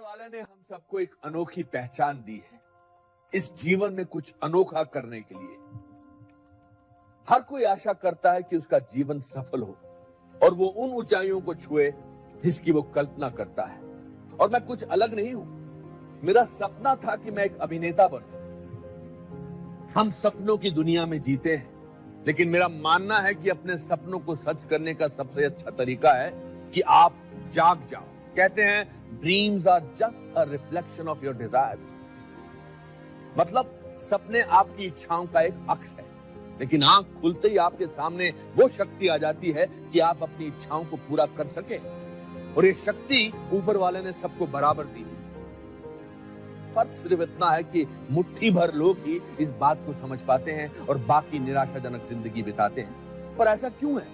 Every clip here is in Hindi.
वाले ने हम सबको एक अनोखी पहचान दी है इस जीवन में कुछ अनोखा करने के लिए। हर कोई आशा करता है कि उसका जीवन सफल हो और वो उन ऊंचाइयों को छुए जिसकी वो कल्पना करता है। और मैं कुछ अलग नहीं हूं। मेरा सपना था कि मैं एक अभिनेता बनूं। हम सपनों की दुनिया में जीते हैं, लेकिन मेरा मानना है कि अपने सपनों को सच करने का सबसे अच्छा तरीका है कि आप जाग जाओ। कहते हैं dreams are just a reflection of your desires. मतलब सपने आपकी इच्छाओं का एक अक्स है, लेकिन आंख खुलते ही आपके सामने वो शक्ति आ जाती है कि आप अपनी इच्छाओं को पूरा कर सके। और ये शक्ति ऊपर वाले ने सबको बराबर दी है। फर्क सिर्फ इतना है कि मुट्ठी भर लोग ही इस बात को समझ पाते हैं और बाकी निराशाजनक जिंदगी बिताते हैं। पर ऐसा क्यों है?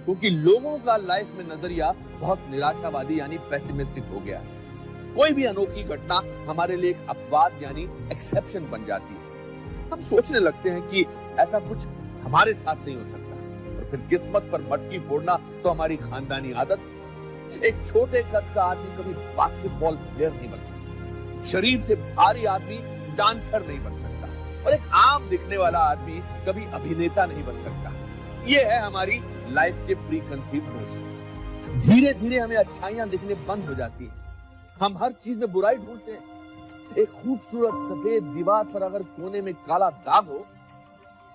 क्योंकि लोगों का लाइफ में नजरिया बहुत निराशावादी यानी पेसिमिस्टिक हो गया है। कोई भी अनोखी घटना हमारे लिए एक अपवाद यानी एक्सेप्शन बन जाती है। हम सोचने लगते हैं कि ऐसा कुछ हमारे साथ नहीं हो सकता, और फिर किस्मत पर मटकी फोड़ना तो हमारी खानदानी आदत। एक छोटे कद का आदमी कभी बास्केटबॉल प्लेयर नहीं बन सकता, शरीर से भारी आदमी डांसर नहीं बन सकता, और एक आम दिखने वाला आदमी कभी अभिनेता नहीं बन सकता। ये है हमारी लाइफ के प्री कंसीव्ड नोशंस। धीरे धीरे हमें अच्छाइयां दिखने बंद हो जाती हैं। हम हर चीज में बुराई ढूंढते हैं। एक खूबसूरत सफेद दीवार पर अगर कोने में काला दाग हो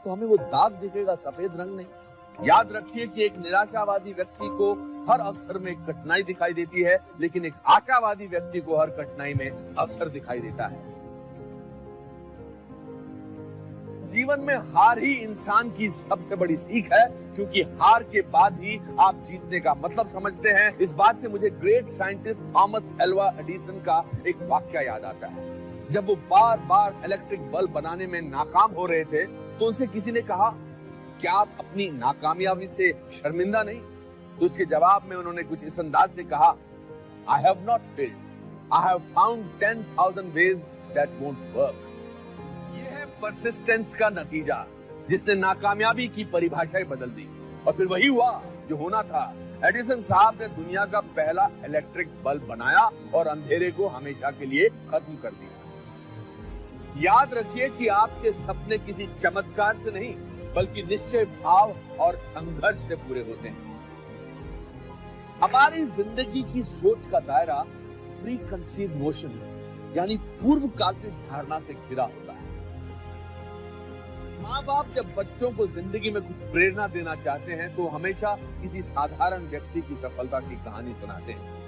तो हमें वो दाग दिखेगा, सफेद रंग नहीं। याद रखिए कि एक निराशावादी व्यक्ति को हर अवसर में एक कठिनाई दिखाई देती है, लेकिन एक आशावादी व्यक्ति को हर कठिनाई में अवसर दिखाई देता है। जीवन में हार ही इंसान की सबसे बड़ी सीख है, क्योंकि हार के बाद ही आप जीतने का मतलब समझते हैं। इस बात से मुझे great scientist Thomas Alva Edison का एक वाक्य याद आता है। जब वो बार बार इलेक्ट्रिक बल्ब बनाने में नाकाम हो रहे थे तो उनसे किसी ने कहा, क्या आप अपनी नाकामयाबी से शर्मिंदा नहीं? तो उसके जवाब में उन्होंने कुछ इस अंदाज से कहा, I have not failed, I have found 10,000 ways that won't work। ये है परसिस्टेंस का नतीजा, जिसने नाकामयाबी की परिभाषाएं बदल दी। और फिर वही हुआ जो होना था। एडिसन साहब ने दुनिया का पहला इलेक्ट्रिक बल्ब बनाया और अंधेरे को हमेशा के लिए खत्म कर दिया। याद रखिए कि आपके सपने किसी चमत्कार से नहीं, बल्कि निश्चय भाव और संघर्ष से पूरे होते हैं। हमारी जिंदगी की सोच का दायरा प्री कंसीव्ड नोशन यानी पूर्व कल्पित धारणा से घिरा होता है। माँ बाप जब बच्चों को जिंदगी में कुछ प्रेरणा देना चाहते हैं तो हमेशा किसी साधारण व्यक्ति की सफलता की कहानी सुनाते हैं।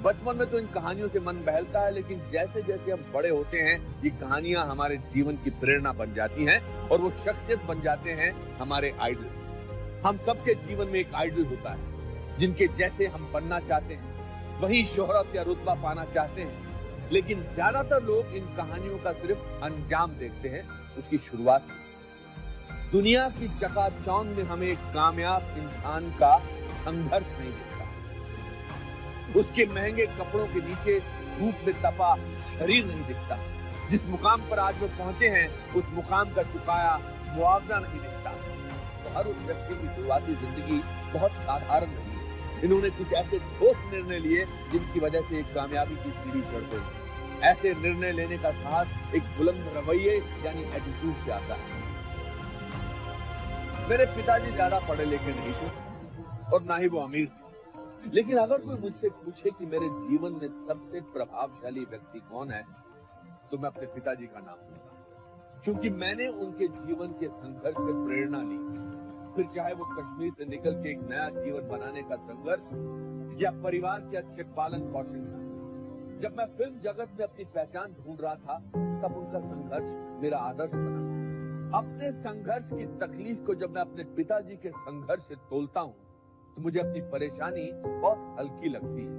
बचपन में तो इन कहानियों से मन बहलता है, लेकिन जैसे जैसे हम बड़े होते हैं ये कहानियां हमारे जीवन की प्रेरणा बन जाती हैं और वो शख्सियत बन जाते हैं हमारे आइडल। हम सबके जीवन में एक आइडल होता है जिनके जैसे हम बनना चाहते हैं, वही शोहरत या रुतबा पाना चाहते हैं। लेकिन ज्यादातर लोग इन कहानियों का सिर्फ अंजाम देखते हैं, उसकी शुरुआत नहीं। दुनिया की चकाचौंध में हमें एक कामयाब इंसान का संघर्ष नहीं दिखता। उसके महंगे कपड़ों के नीचे धूप में तपा शरीर नहीं दिखता। जिस मुकाम पर आज वो पहुंचे हैं उस मुकाम का चुकाया मुआवजा नहीं दिखता। तो हर उस व्यक्ति की शुरुआती जिंदगी बहुत साधारण रही है। इन्होंने कुछ ऐसे ठोस निर्णय लिए जिनकी वजह से एक कामयाबी की सीढ़ी चढ़ गई। ऐसे निर्णय लेने का साहस एक बुलंद रवैये यानी एटीट्यूड से आता है। मेरे पिताजी ज्यादा पढ़े लिखे नहीं थे और ना ही वो अमीर थे, लेकिन अगर कोई मुझसे पूछे कि मेरे जीवन में सबसे प्रभावशाली व्यक्ति कौन है तो मैं अपने पिताजी का नाम लूंगा, क्योंकि मैंने उनके जीवन के संघर्ष से प्रेरणा ली। फिर चाहे वो कश्मीर से निकल के एक नया जीवन बनाने का संघर्ष या परिवार के अच्छे पालन पोषण का। जब मैं फिल्म जगत में अपनी पहचान ढूंढ रहा था तब उनका संघर्ष मेरा आदर्श बना। अपने संघर्ष की तकलीफ को जब मैं अपने पिताजी के संघर्ष से तोलता हूँ तो मुझे अपनी परेशानी बहुत हल्की लगती है।